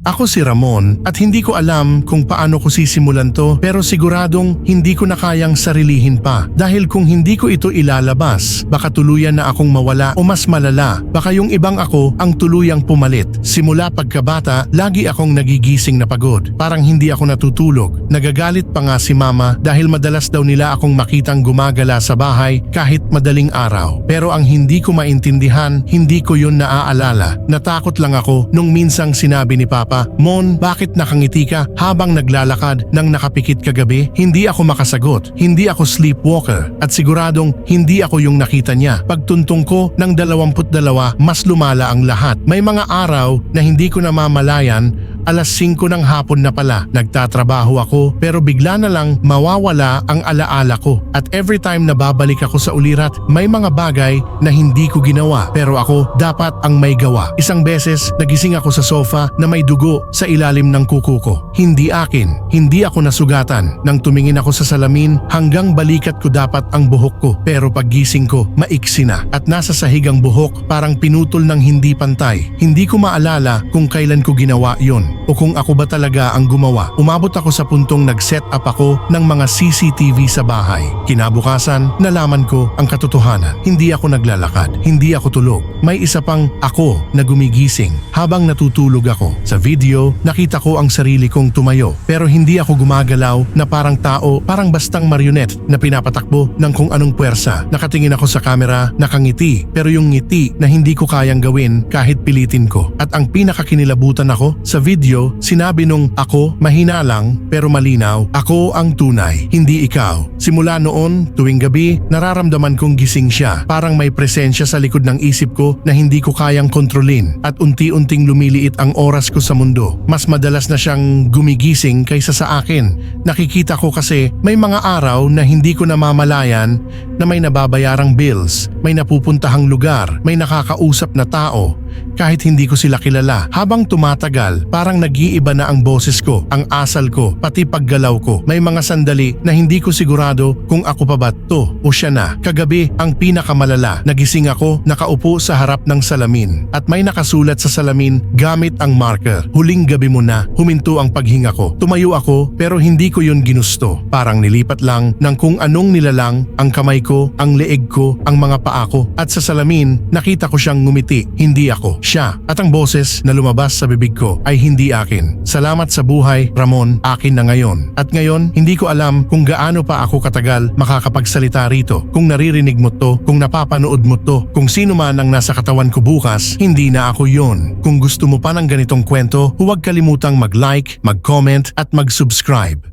Ako si Ramon at hindi ko alam kung paano ko sisimulan to pero siguradong hindi ko na kayang sarilihin pa. Dahil kung hindi ko ito ilalabas, baka tuluyan na akong mawala o mas malala. Baka yung ibang ako ang tuluyang pumalit. Simula pagkabata, lagi akong nagigising na pagod. Parang hindi ako natutulog. Nagagalit pa nga si mama dahil madalas daw nila akong makitang gumagala sa bahay kahit madaling araw. Pero ang hindi ko maintindihan, hindi ko yun naaalala. Natakot lang ako nung minsang sinabi ni Papa, "Mon, bakit nakangiti ka habang naglalakad nang nakapikit kagabi?" Hindi ako makasagot. Hindi ako sleepwalker at siguradong hindi ako yung nakita niya. Pagtuntong ko ng 22, mas lumala ang lahat. May mga araw na hindi ko namamalayan, alas 5 ng hapon na pala. Nagtatrabaho ako pero bigla na lang mawawala ang alaala ko. At every time na babalik ako sa ulirat, may mga bagay na hindi ko ginawa pero ako dapat ang may gawa. Isang beses, nagising ako sa sofa na may dugo sa ilalim ng kuko ko. Hindi akin. Hindi ako nasugatan. Nang tumingin ako sa salamin, hanggang balikat ko dapat ang buhok ko. Pero paggising ko, maiksi na. At nasa sahig ang buhok, parang pinutol ng hindi pantay. Hindi ko maalala kung kailan ko ginawa yon o kung ako ba talaga ang gumawa. Umabot ako sa puntong nag-set up ako ng mga CCTV sa bahay. Kinabukasan, nalaman ko ang katotohanan. Hindi ako naglalakad. Hindi ako tulog. May isa pang ako na gumigising habang natutulog ako. Sa video, nakita ko ang sarili kong tumayo pero hindi ako gumagalaw na parang tao, parang bastang marionette na pinapatakbo ng kung anong puwersa. Nakatingin ako sa camera, nakangiti pero yung ngiti na hindi ko kayang gawin kahit pilitin ko. At ang pinakakinilabutan ako, sa video, sinabi nung ako mahina lang pero malinaw, ako ang tunay, hindi ikaw. Simula noon, tuwing gabi, nararamdaman kong gising siya. Parang may presensya sa likod ng isip ko na hindi ko kayang kontrolin at unti-unting lumiliit ang oras ko sa mundo. Mas madalas na siyang gumigising kaysa sa akin. Nakikita ko kasi may mga araw na hindi ko namamalayan na may nababayarang bills, may napupuntahang lugar, may nakakausap na tao, kahit hindi ko sila kilala. Habang tumatagal, parang nag-iiba na ang boses ko, ang asal ko, pati paggalaw ko. May mga sandali na hindi ko sigurado kung ako pa ba to o siya na. Kagabi, ang pinakamalala, nagising ako, nakaupo sa harap ng salamin at may nakasulat sa salamin gamit ang marker. Huling gabi mo na. Huminto ang paghinga ko. Tumayo ako pero hindi ko yun ginusto. Parang nilipat lang ng kung anong nilalang ang kamay ko, ang leeg ko, ang mga paa ko. At sa salamin, nakita ko siyang ngumiti. Hindi ako, siya. At ang boses na lumabas sa bibig ko ay hindi akin. Salamat sa buhay, Ramon, akin na ngayon. At ngayon, hindi ko alam kung gaano pa ako katagal makakapagsalita rito. Kung naririnig mo to, kung napapanood mo to, kung sino man ang nasa katawan ko bukas, hindi na ako yon. Kung gusto mo pa ng ganitong kwento, huwag kalimutang mag-like, mag-comment at mag-subscribe.